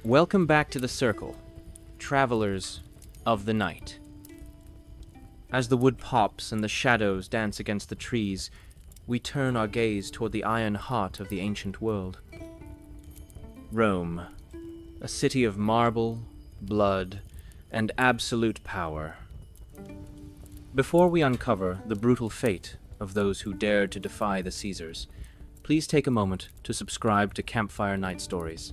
Welcome back to the Circle, travelers of the night. As the wood pops and the shadows dance against the trees, we turn our gaze toward the iron heart of the ancient world. Rome, a city of marble, blood, and absolute power. Before we uncover the brutal fate of those who dared to defy the Caesars, please take a moment to subscribe to Campfire Night Stories.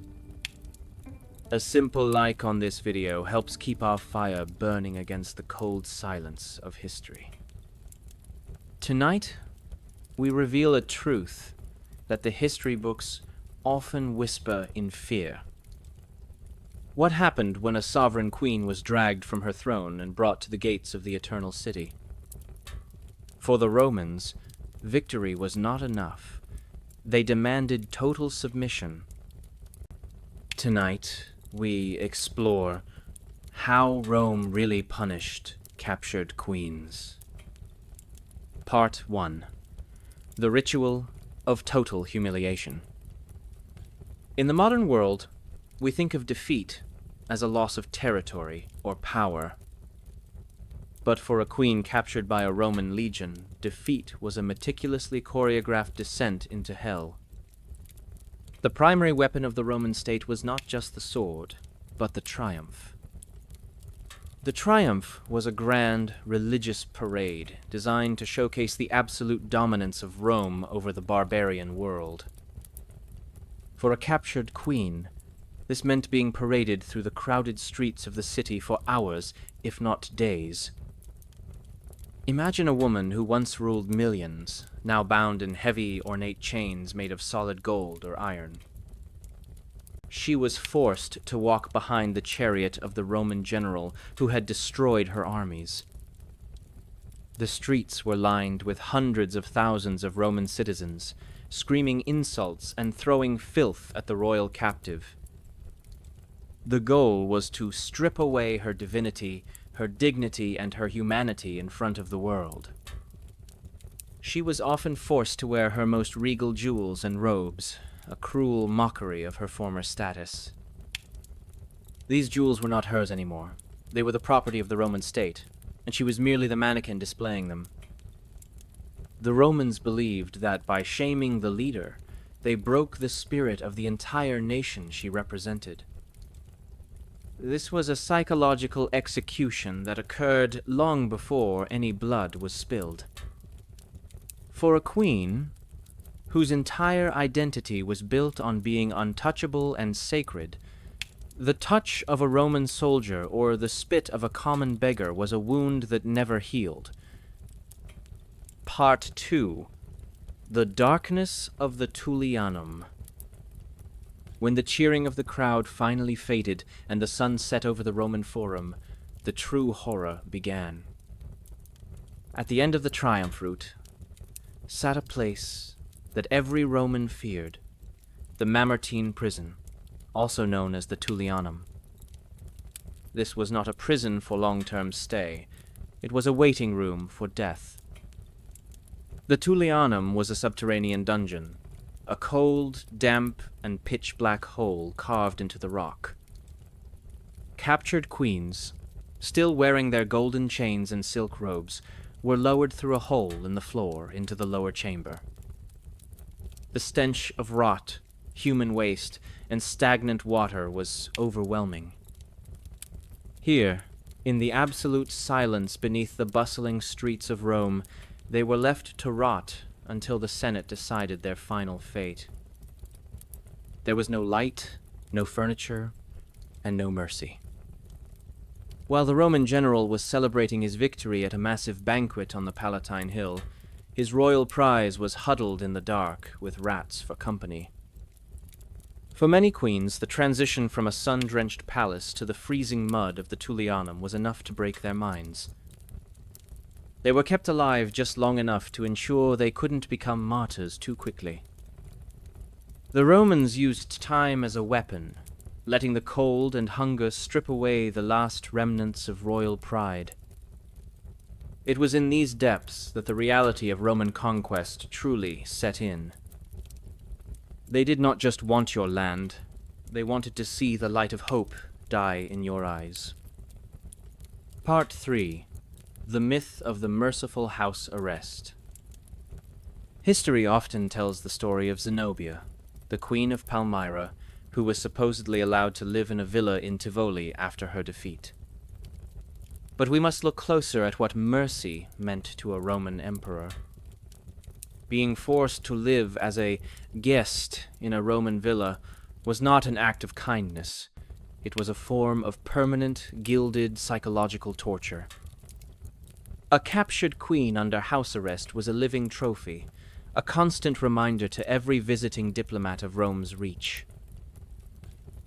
A simple like on this video helps keep our fire burning against the cold silence of history. Tonight, we reveal a truth that the history books often whisper in fear. What happened when a sovereign queen was dragged from her throne and brought to the gates of the Eternal City? For the Romans, victory was not enough. They demanded total submission. Tonight, we explore how Rome really punished captured queens. Part 1. The Ritual of Total Humiliation. In the modern world, we think of defeat as a loss of territory or power. But for a queen captured by a Roman legion, defeat was a meticulously choreographed descent into hell. The primary weapon of the Roman state was not just the sword, but the triumph. The triumph was a grand, religious parade designed to showcase the absolute dominance of Rome over the barbarian world. For a captured queen, this meant being paraded through the crowded streets of the city for hours, if not days. Imagine a woman who once ruled millions, now bound in heavy, ornate chains made of solid gold or iron. She was forced to walk behind the chariot of the Roman general who had destroyed her armies. The streets were lined with hundreds of thousands of Roman citizens, screaming insults and throwing filth at the royal captive. The goal was to strip away her divinity, her dignity, and her humanity in front of the world. She was often forced to wear her most regal jewels and robes, a cruel mockery of her former status. These jewels were not hers anymore. They were the property of the Roman state, and she was merely the mannequin displaying them. The Romans believed that by shaming the leader, they broke the spirit of the entire nation she represented. This was a psychological execution that occurred long before any blood was spilled. For a queen, whose entire identity was built on being untouchable and sacred, the touch of a Roman soldier or the spit of a common beggar was a wound that never healed. Part 2. The Darkness of the Tullianum. When the cheering of the crowd finally faded and the sun set over the Roman Forum, the true horror began. At the end of the triumph route sat a place that every Roman feared, the Mamertine prison, also known as the Tullianum. This was not a prison for long-term stay. It was a waiting room for death. The Tullianum was a subterranean dungeon, a cold, damp, and pitch-black hole carved into the rock. Captured queens, still wearing their golden chains and silk robes, were lowered through a hole in the floor into the lower chamber. The stench of rot, human waste, and stagnant water was overwhelming. Here, in the absolute silence beneath the bustling streets of Rome, they were left to rot until the Senate decided their final fate. There was no light, no furniture, and no mercy. While the Roman general was celebrating his victory at a massive banquet on the Palatine Hill, his royal prize was huddled in the dark with rats for company. For many queens, the transition from a sun-drenched palace to the freezing mud of the Tullianum was enough to break their minds. They were kept alive just long enough to ensure they couldn't become martyrs too quickly. The Romans used time as a weapon, letting the cold and hunger strip away the last remnants of royal pride. It was in these depths that the reality of Roman conquest truly set in. They did not just want your land, They wanted to see the light of hope die in your eyes. Part 3. The Myth of the Merciful House Arrest. History often tells the story of Zenobia, the Queen of Palmyra, who was supposedly allowed to live in a villa in Tivoli after her defeat. But we must look closer at what mercy meant to a Roman emperor. Being forced to live as a guest in a Roman villa was not an act of kindness. It was a form of permanent, gilded psychological torture. A captured queen under house arrest was a living trophy, a constant reminder to every visiting diplomat of Rome's reach.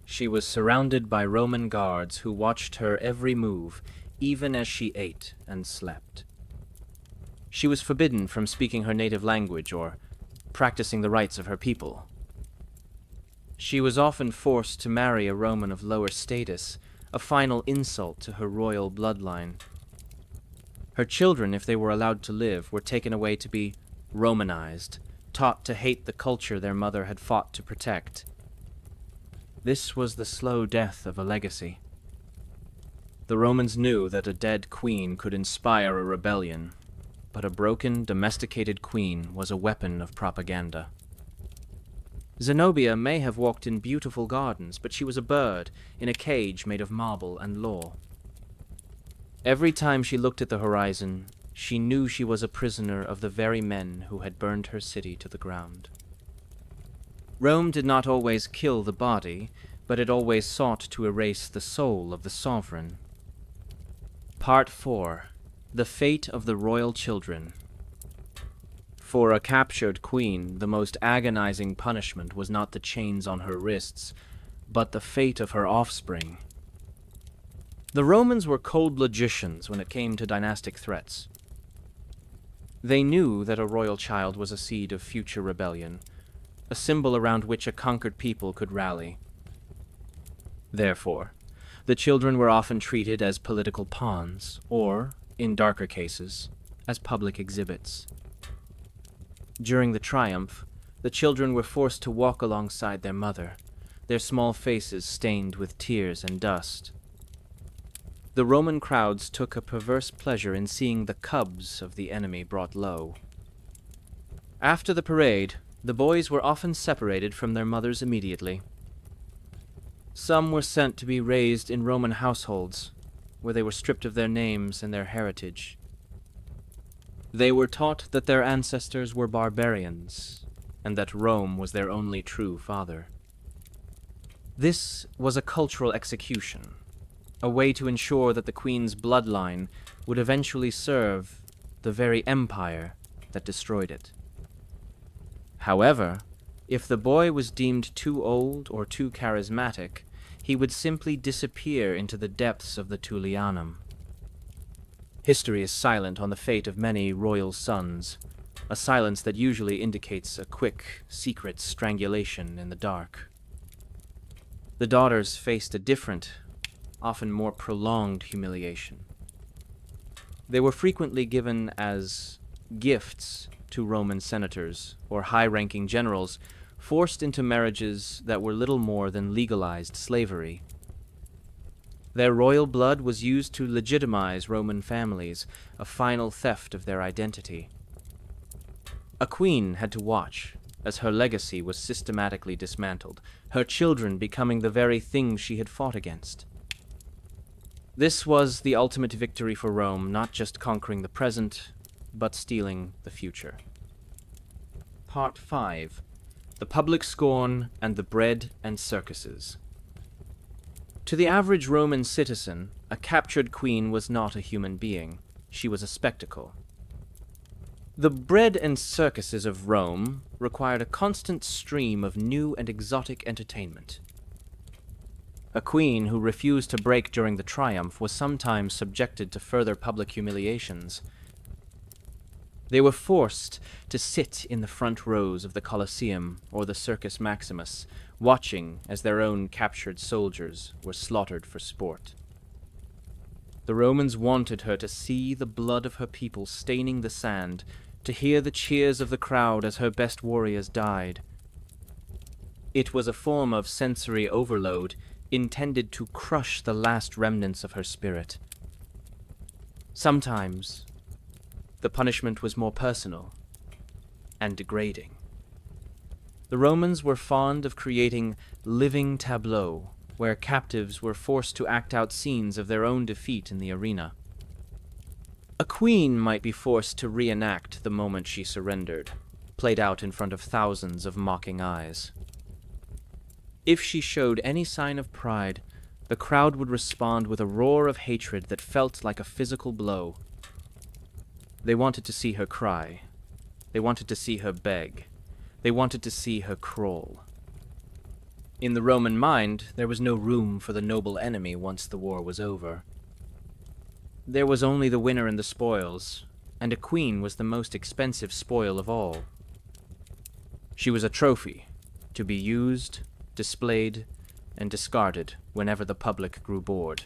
She was surrounded by Roman guards who watched her every move, even as she ate and slept. She was forbidden from speaking her native language or practicing the rights of her people. She was often forced to marry a Roman of lower status, a final insult to her royal bloodline. Her children, if they were allowed to live, were taken away to be Romanized, taught to hate the culture their mother had fought to protect. This was the slow death of a legacy. The Romans knew that a dead queen could inspire a rebellion, but a broken, domesticated queen was a weapon of propaganda. Zenobia may have walked in beautiful gardens, but she was a bird in a cage made of marble and law. Every time she looked at the horizon, she knew she was a prisoner of the very men who had burned her city to the ground. Rome did not always kill the body, but it always sought to erase the soul of the sovereign. Part 4. The Fate of the Royal Children. For a captured queen, the most agonizing punishment was not the chains on her wrists, but the fate of her offspring. The Romans were cold logicians when it came to dynastic threats. They knew that a royal child was a seed of future rebellion, a symbol around which a conquered people could rally. Therefore, the children were often treated as political pawns, or, in darker cases, as public exhibits. During the triumph, the children were forced to walk alongside their mother, their small faces stained with tears and dust. The Roman crowds took a perverse pleasure in seeing the cubs of the enemy brought low. After the parade, the boys were often separated from their mothers immediately. Some were sent to be raised in Roman households, where they were stripped of their names and their heritage. They were taught that their ancestors were barbarians, and that Rome was their only true father. This was a cultural execution, a way to ensure that the queen's bloodline would eventually serve the very empire that destroyed it. However, if the boy was deemed too old or too charismatic, he would simply disappear into the depths of the Tullianum. History is silent on the fate of many royal sons, a silence that usually indicates a quick, secret strangulation in the dark. The daughters faced a different, often more prolonged humiliation. They were frequently given as gifts to Roman senators or high-ranking generals, forced into marriages that were little more than legalized slavery. Their royal blood was used to legitimize Roman families, a final theft of their identity. A queen had to watch as her legacy was systematically dismantled, her children becoming the very things she had fought against. This was the ultimate victory for Rome, not just conquering the present, but stealing the future. Part 5. The Public Scorn and the Bread and Circuses. To the average Roman citizen, a captured queen was not a human being. She was a spectacle. The bread and circuses of Rome required a constant stream of new and exotic entertainment. A queen who refused to break during the triumph was sometimes subjected to further public humiliations. They were forced to sit in the front rows of the Colosseum or the Circus Maximus, watching as their own captured soldiers were slaughtered for sport. The Romans wanted her to see the blood of her people staining the sand, to hear the cheers of the crowd as her best warriors died. It was a form of sensory overload intended to crush the last remnants of her spirit. Sometimes, the punishment was more personal and degrading. The Romans were fond of creating living tableaux where captives were forced to act out scenes of their own defeat in the arena. A queen might be forced to reenact the moment she surrendered, played out in front of thousands of mocking eyes. If she showed any sign of pride, the crowd would respond with a roar of hatred that felt like a physical blow. They wanted to see her cry. They wanted to see her beg. They wanted to see her crawl. In the Roman mind, there was no room for the noble enemy once the war was over. There was only the winner and the spoils, and a queen was the most expensive spoil of all. She was a trophy, to be used, displayed, and discarded whenever the public grew bored.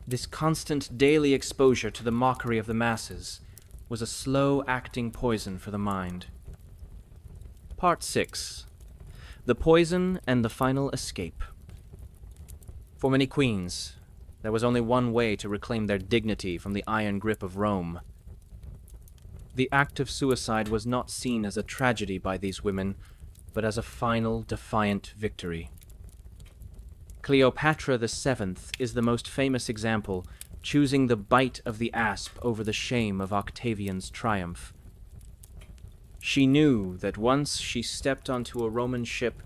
This constant daily exposure to the mockery of the masses was a slow-acting poison for the mind. Part 6. The Poison and the Final Escape. For many queens, there was only one way to reclaim their dignity from the iron grip of Rome. The act of suicide was not seen as a tragedy by these women, but as a final, defiant victory. Cleopatra VII is the most famous example, choosing the bite of the asp over the shame of Octavian's triumph. She knew that once she stepped onto a Roman ship,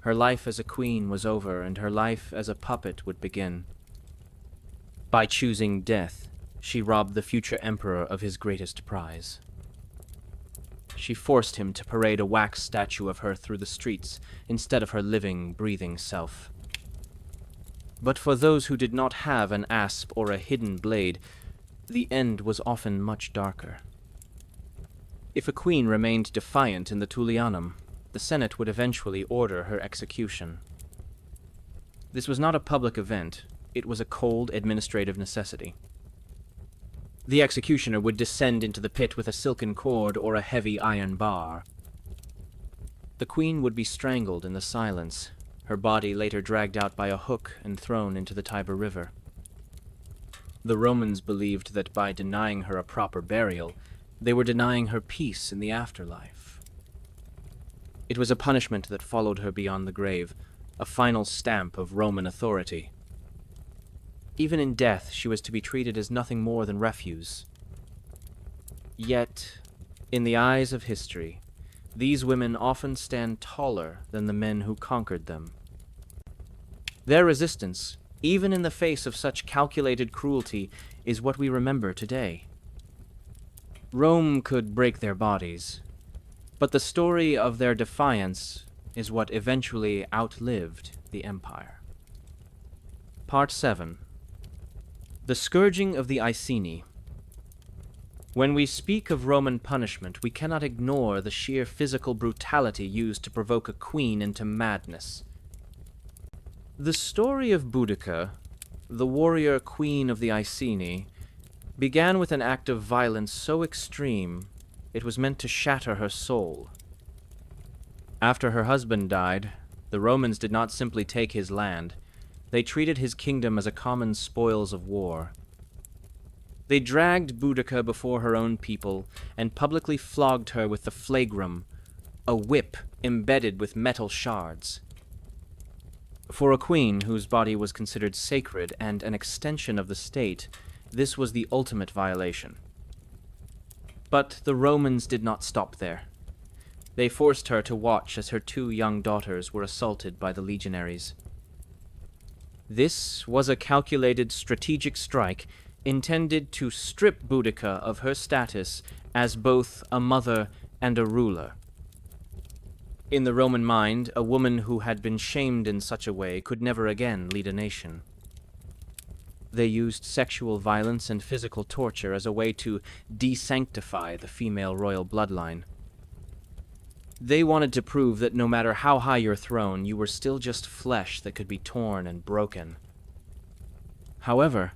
her life as a queen was over and her life as a puppet would begin. By choosing death, she robbed the future emperor of his greatest prize. She forced him to parade a wax statue of her through the streets instead of her living, breathing self. But for those who did not have an asp or a hidden blade, the end was often much darker. If a queen remained defiant in the Tullianum, the Senate would eventually order her execution. This was not a public event, it was a cold administrative necessity. The executioner would descend into the pit with a silken cord or a heavy iron bar. The queen would be strangled in the silence, her body later dragged out by a hook and thrown into the Tiber River. The Romans believed that by denying her a proper burial, they were denying her peace in the afterlife. It was a punishment that followed her beyond the grave, a final stamp of Roman authority. Even in death, she was to be treated as nothing more than refuse. Yet, in the eyes of history, these women often stand taller than the men who conquered them. Their resistance, even in the face of such calculated cruelty, is what we remember today. Rome could break their bodies, but the story of their defiance is what eventually outlived the empire. Part 7. The Scourging of the Iceni. When we speak of Roman punishment, we cannot ignore the sheer physical brutality used to provoke a queen into madness. The story of Boudica, the warrior queen of the Iceni, began with an act of violence so extreme it was meant to shatter her soul. After her husband died, the Romans did not simply take his land, they treated his kingdom as a common spoils of war. They dragged Boudica before her own people and publicly flogged her with the flagrum, a whip embedded with metal shards. For a queen whose body was considered sacred and an extension of the state, this was the ultimate violation. But the Romans did not stop there. They forced her to watch as her 2 young daughters were assaulted by the legionaries. This was a calculated strategic strike intended to strip Boudica of her status as both a mother and a ruler. In the Roman mind, a woman who had been shamed in such a way could never again lead a nation. They used sexual violence and physical torture as a way to desanctify the female royal bloodline. They wanted to prove that no matter how high your throne, you were still just flesh that could be torn and broken. However,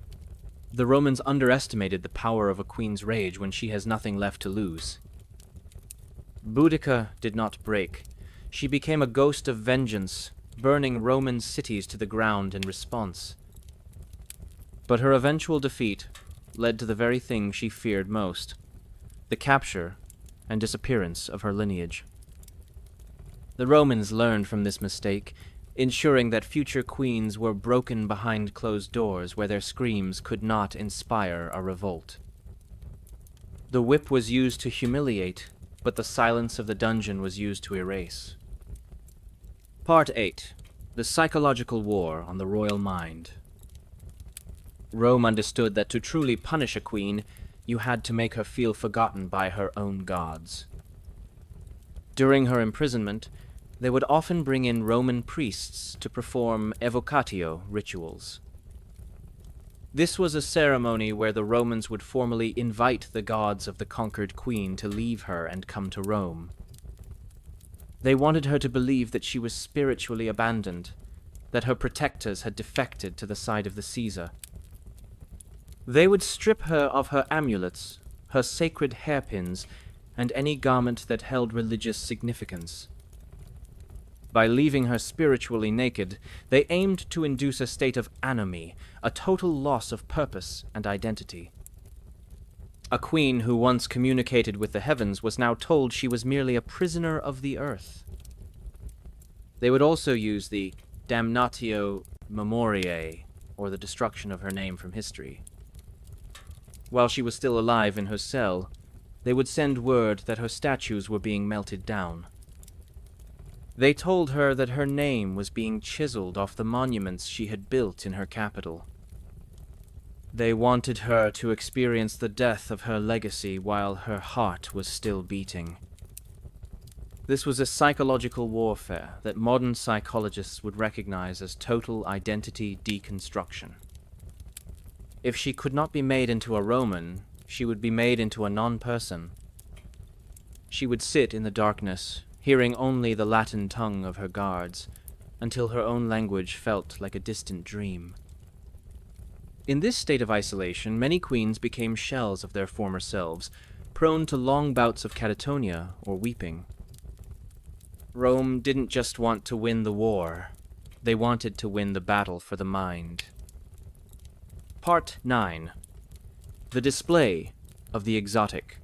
the Romans underestimated the power of a queen's rage when she has nothing left to lose. Boudica did not break. She became a ghost of vengeance, burning Roman cities to the ground in response. But her eventual defeat led to the very thing she feared most: the capture and disappearance of her lineage. The Romans learned from this mistake, ensuring that future queens were broken behind closed doors where their screams could not inspire a revolt. The whip was used to humiliate, but the silence of the dungeon was used to erase. Part 8. The Psychological War on the Royal Mind. Rome understood that to truly punish a queen, you had to make her feel forgotten by her own gods. During her imprisonment, they would often bring in Roman priests to perform evocatio rituals. This was a ceremony where the Romans would formally invite the gods of the conquered queen to leave her and come to Rome. They wanted her to believe that she was spiritually abandoned, that her protectors had defected to the side of the Caesar. They would strip her of her amulets, her sacred hairpins, and any garment that held religious significance. By leaving her spiritually naked, they aimed to induce a state of anomie, a total loss of purpose and identity. A queen who once communicated with the heavens was now told she was merely a prisoner of the earth. They would also use the damnatio memoriae, or the destruction of her name from history. While she was still alive in her cell, they would send word that her statues were being melted down. They told her that her name was being chiseled off the monuments she had built in her capital. They wanted her to experience the death of her legacy while her heart was still beating. This was a psychological warfare that modern psychologists would recognize as total identity deconstruction. If she could not be made into a Roman, she would be made into a non-person. She would sit in the darkness, hearing only the Latin tongue of her guards, until her own language felt like a distant dream. In this state of isolation, many queens became shells of their former selves, prone to long bouts of catatonia or weeping. Rome didn't just want to win the war, they wanted to win the battle for the mind. Part 9. The Display of the Exotic.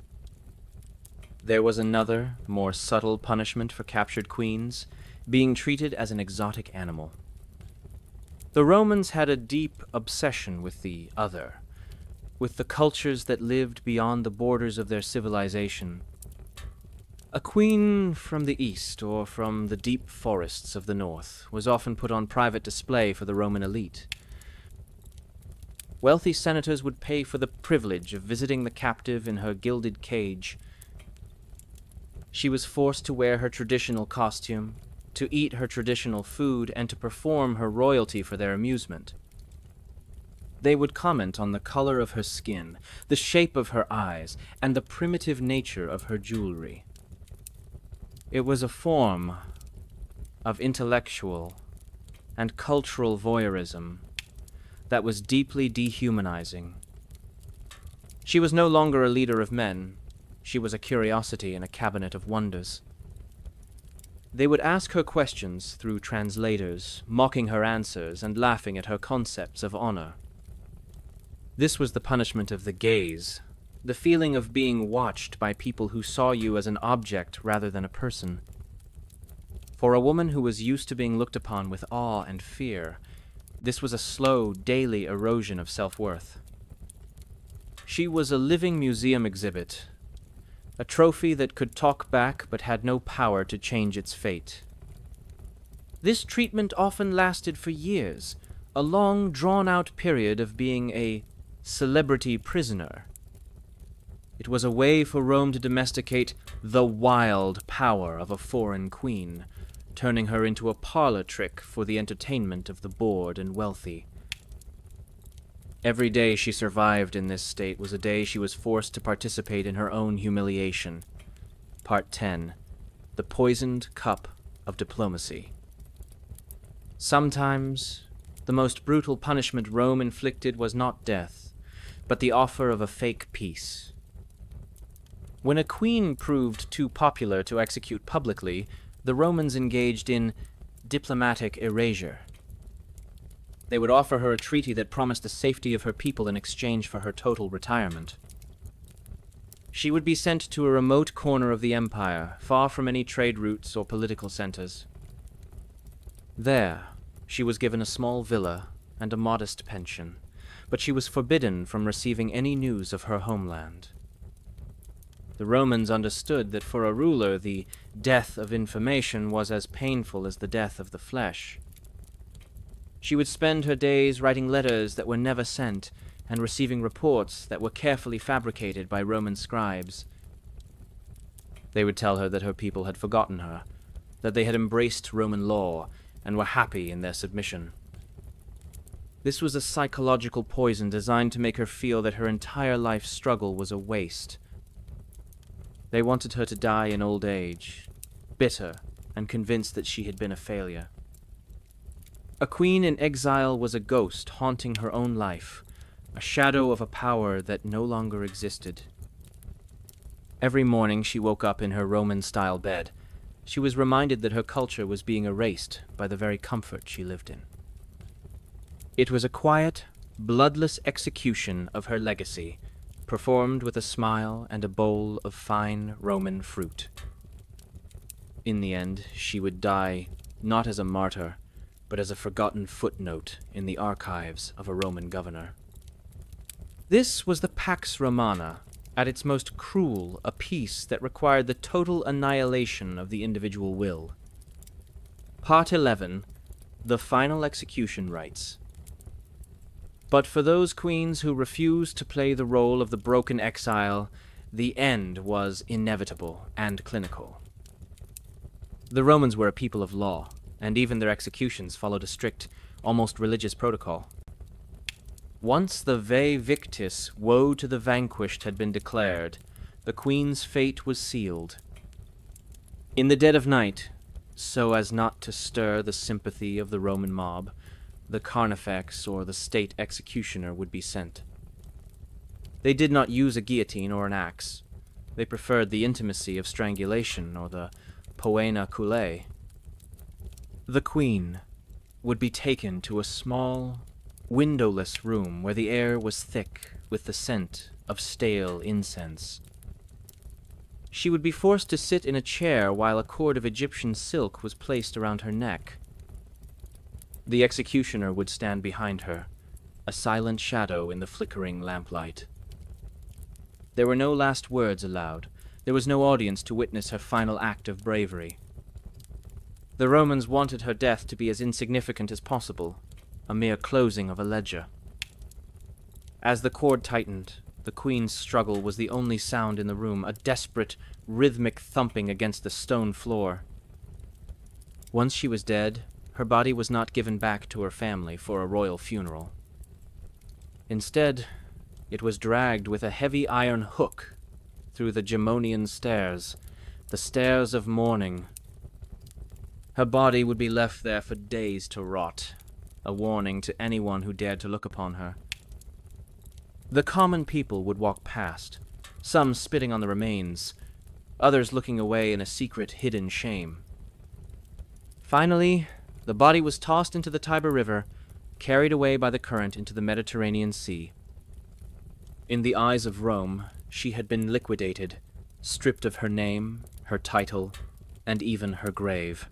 There was another, more subtle punishment for captured queens, being treated as an exotic animal. The Romans had a deep obsession with the other, with the cultures that lived beyond the borders of their civilization. A queen from the east or from the deep forests of the north was often put on private display for the Roman elite. Wealthy senators would pay for the privilege of visiting the captive in her gilded cage. She was forced to wear her traditional costume, to eat her traditional food, and to perform her royalty for their amusement. They would comment on the color of her skin, the shape of her eyes, and the primitive nature of her jewelry. It was a form of intellectual and cultural voyeurism that was deeply dehumanizing. She was no longer a leader of men. She was a curiosity in a cabinet of wonders. They would ask her questions through translators, mocking her answers and laughing at her concepts of honor. This was the punishment of the gaze, the feeling of being watched by people who saw you as an object rather than a person. For a woman who was used to being looked upon with awe and fear, this was a slow, daily erosion of self-worth. She was a living museum exhibit, a trophy that could talk back but had no power to change its fate. This treatment often lasted for years, a long, drawn-out period of being a celebrity prisoner. It was a way for Rome to domesticate the wild power of a foreign queen, turning her into a parlor trick for the entertainment of the bored and wealthy. Every day she survived in this state was a day she was forced to participate in her own humiliation. Part 10. The Poisoned Cup of Diplomacy. Sometimes, the most brutal punishment Rome inflicted was not death, but the offer of a fake peace. When a queen proved too popular to execute publicly, the Romans engaged in diplomatic erasure. They would offer her a treaty that promised the safety of her people in exchange for her total retirement. She would be sent to a remote corner of the empire, far from any trade routes or political centers. There, she was given a small villa and a modest pension, but she was forbidden from receiving any news of her homeland. The Romans understood that for a ruler, the death of information was as painful as the death of the flesh. She would spend her days writing letters that were never sent and receiving reports that were carefully fabricated by Roman scribes. They would tell her that her people had forgotten her, that they had embraced Roman law and were happy in their submission. This was a psychological poison designed to make her feel that her entire life struggle was a waste. They wanted her to die in old age, bitter and convinced that she had been a failure. A queen in exile was a ghost haunting her own life, a shadow of a power that no longer existed. Every morning she woke up in her Roman-style bed. She was reminded that her culture was being erased by the very comfort she lived in. It was a quiet, bloodless execution of her legacy, performed with a smile and a bowl of fine Roman fruit. In the end, she would die not as a martyr, but as a forgotten footnote in the archives of a Roman governor. This was the Pax Romana, at its most cruel, a peace that required the total annihilation of the individual will. Part 11. The Final Execution Rites. But for those queens who refused to play the role of the broken exile, the end was inevitable and clinical. The Romans were a people of law, and even their executions followed a strict, almost religious protocol. Once the vae victis, woe to the vanquished, had been declared, the queen's fate was sealed. In the dead of night, so as not to stir the sympathy of the Roman mob, the carnifex or the state executioner would be sent. They did not use a guillotine or an axe. They preferred the intimacy of strangulation or the poena cullae. The queen would be taken to a small, windowless room where the air was thick with the scent of stale incense. She would be forced to sit in a chair while a cord of Egyptian silk was placed around her neck. The executioner would stand behind her, a silent shadow in the flickering lamplight. There were no last words allowed. There was no audience to witness her final act of bravery. The Romans wanted her death to be as insignificant as possible, a mere closing of a ledger. As the cord tightened, the queen's struggle was the only sound in the room, a desperate, rhythmic thumping against the stone floor. Once she was dead, her body was not given back to her family for a royal funeral. Instead, it was dragged with a heavy iron hook through the Gemonian stairs, the stairs of mourning. Her body would be left there for days to rot, a warning to anyone who dared to look upon her. The common people would walk past, some spitting on the remains, others looking away in a secret, hidden shame. Finally, the body was tossed into the Tiber River, carried away by the current into the Mediterranean Sea. In the eyes of Rome, she had been liquidated, stripped of her name, her title, and even her grave.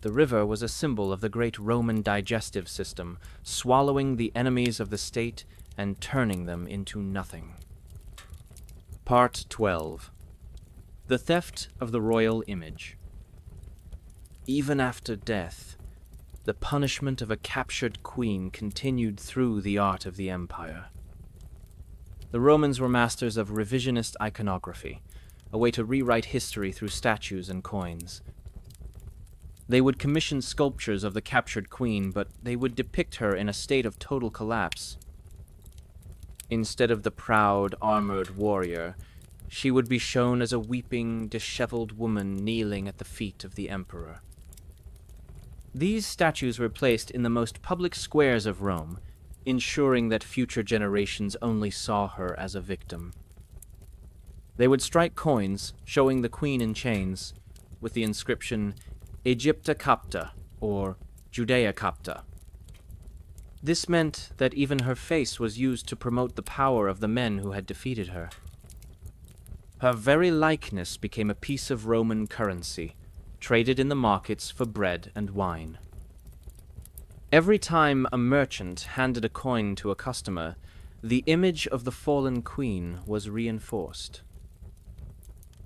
The river was a symbol of the great Roman digestive system, swallowing the enemies of the state and turning them into nothing. Part 12. The Theft of the Royal Image. Even after death, the punishment of a captured queen continued through the art of the empire. The Romans were masters of revisionist iconography, a way to rewrite history through statues and coins. They would commission sculptures of the captured queen, but they would depict her in a state of total collapse. Instead of the proud, armored warrior, she would be shown as a weeping, disheveled woman kneeling at the feet of the emperor. These statues were placed in the most public squares of Rome, ensuring that future generations only saw her as a victim. They would strike coins, showing the queen in chains, with the inscription Aegypta Capta, or Judea Capta. This meant that even her face was used to promote the power of the men who had defeated her. Her very likeness became a piece of Roman currency, traded in the markets for bread and wine. Every time a merchant handed a coin to a customer, the image of the fallen queen was reinforced.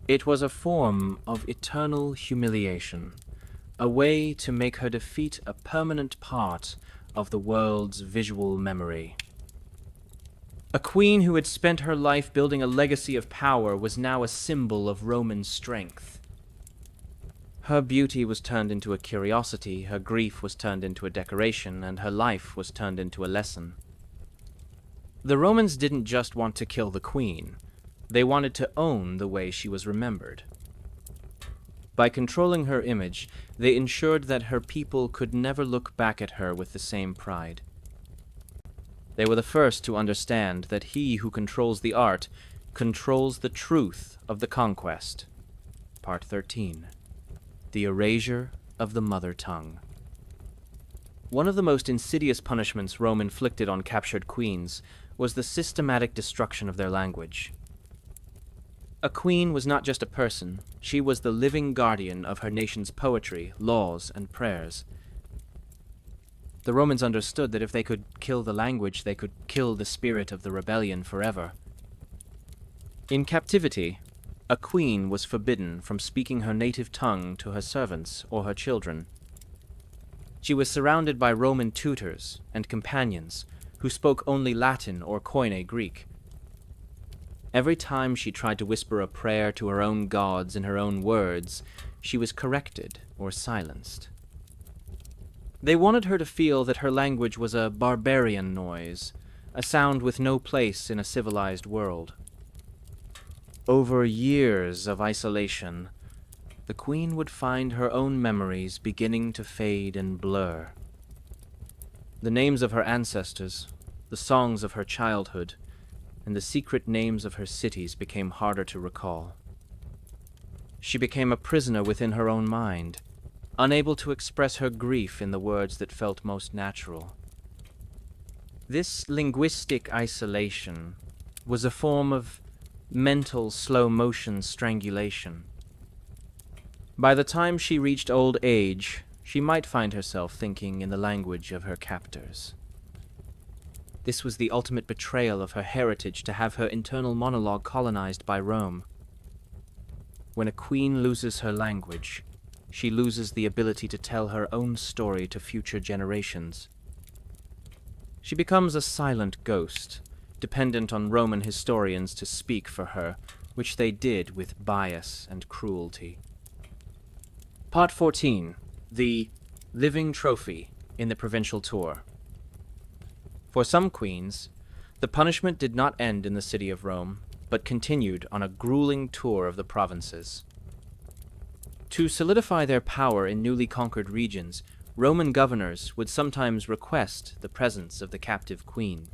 It was a form of eternal humiliation, a way to make her defeat a permanent part of the world's visual memory. A queen who had spent her life building a legacy of power was now a symbol of Roman strength. Her beauty was turned into a curiosity, her grief was turned into a decoration, and her life was turned into a lesson. The Romans didn't just want to kill the queen, they wanted to own the way she was remembered. By controlling her image, they ensured that her people could never look back at her with the same pride. They were the first to understand that he who controls the art controls the truth of the conquest. Part 13. The erasure of the mother tongue. One of the most insidious punishments Rome inflicted on captured queens was the systematic destruction of their language. A queen was not just a person, she was the living guardian of her nation's poetry, laws, and prayers. The Romans understood that if they could kill the language, they could kill the spirit of the rebellion forever. In captivity, a queen was forbidden from speaking her native tongue to her servants or her children. She was surrounded by Roman tutors and companions who spoke only Latin or Koine Greek. Every time she tried to whisper a prayer to her own gods in her own words, she was corrected or silenced. They wanted her to feel that her language was a barbarian noise, a sound with no place in a civilized world. Over years of isolation, the queen would find her own memories beginning to fade and blur. The names of her ancestors, the songs of her childhood, and the secret names of her cities became harder to recall. She became a prisoner within her own mind, unable to express her grief in the words that felt most natural. This linguistic isolation was a form of mental slow-motion strangulation. By the time she reached old age, she might find herself thinking in the language of her captors. This was the ultimate betrayal of her heritage to have her internal monologue colonized by Rome. When a queen loses her language, she loses the ability to tell her own story to future generations. She becomes a silent ghost, dependent on Roman historians to speak for her, which they did with bias and cruelty. Part 14. The Living Trophy in the Provincial Tour. For some queens, the punishment did not end in the city of Rome, but continued on a grueling tour of the provinces. To solidify their power in newly conquered regions, Roman governors would sometimes request the presence of the captive queen.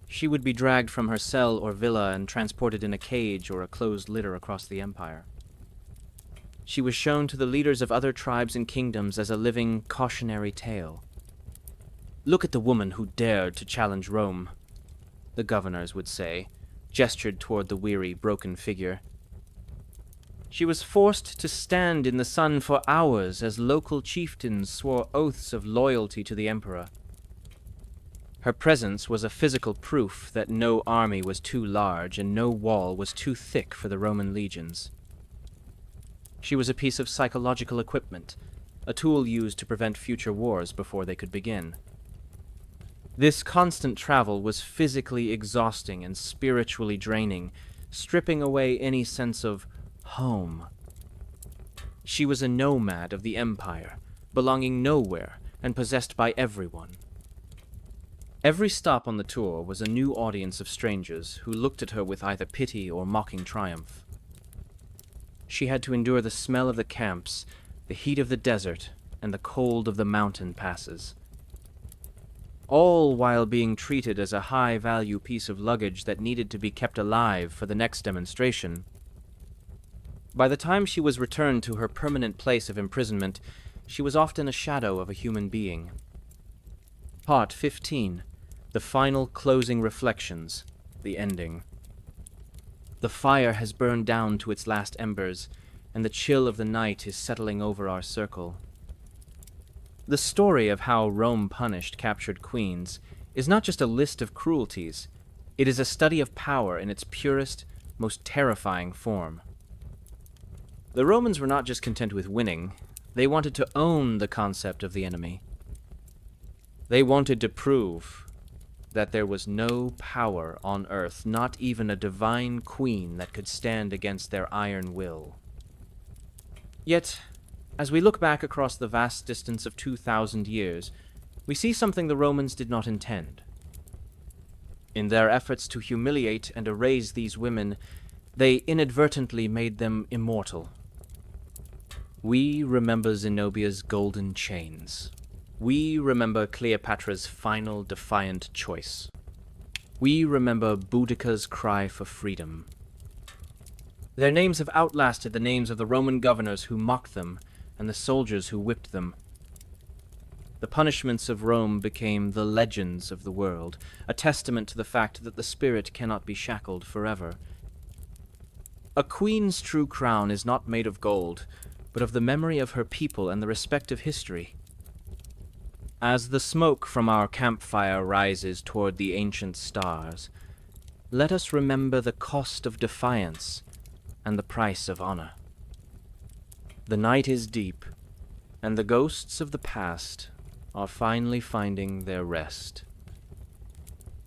She would be dragged from her cell or villa and transported in a cage or a closed litter across the empire. She was shown to the leaders of other tribes and kingdoms as a living cautionary tale. "Look at the woman who dared to challenge Rome," the governors would say, gestured toward the weary, broken figure. She was forced to stand in the sun for hours as local chieftains swore oaths of loyalty to the emperor. Her presence was a physical proof that no army was too large and no wall was too thick for the Roman legions. She was a piece of psychological equipment, a tool used to prevent future wars before they could begin. This constant travel was physically exhausting and spiritually draining, stripping away any sense of home. She was a nomad of the empire, belonging nowhere and possessed by everyone. Every stop on the tour was a new audience of strangers who looked at her with either pity or mocking triumph. She had to endure the smell of the camps, the heat of the desert, and the cold of the mountain passes, all while being treated as a high-value piece of luggage that needed to be kept alive for the next demonstration. By the time she was returned to her permanent place of imprisonment, she was often a shadow of a human being. Part 15. The final closing reflections. The ending. The fire has burned down to its last embers, and the chill of the night is settling over our circle. The story of how Rome punished captured queens is not just a list of cruelties, it is a study of power in its purest, most terrifying form. The Romans were not just content with winning, they wanted to own the concept of the enemy. They wanted to prove that there was no power on earth, not even a divine queen, that could stand against their iron will. Yet, as we look back across the vast distance of 2,000 years, we see something the Romans did not intend. In their efforts to humiliate and erase these women, they inadvertently made them immortal. We remember Zenobia's golden chains. We remember Cleopatra's final defiant choice. We remember Boudica's cry for freedom. Their names have outlasted the names of the Roman governors who mocked them and the soldiers who whipped them. The punishments of Rome became the legends of the world, a testament to the fact that the spirit cannot be shackled forever. A queen's true crown is not made of gold, but of the memory of her people and the respect of history. As the smoke from our campfire rises toward the ancient stars, let us remember the cost of defiance and the price of honor. The night is deep, and the ghosts of the past are finally finding their rest.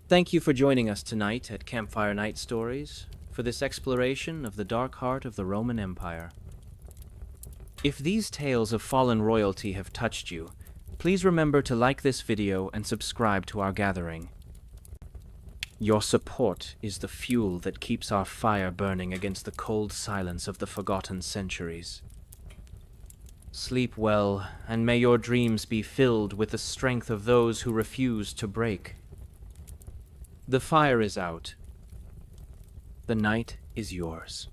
Thank you for joining us tonight at Campfire Night Stories for this exploration of the dark heart of the Roman Empire. If these tales of fallen royalty have touched you, please remember to like this video and subscribe to our gathering. Your support is the fuel that keeps our fire burning against the cold silence of the forgotten centuries. Sleep well, and may your dreams be filled with the strength of those who refuse to break. The fire is out. The night is yours.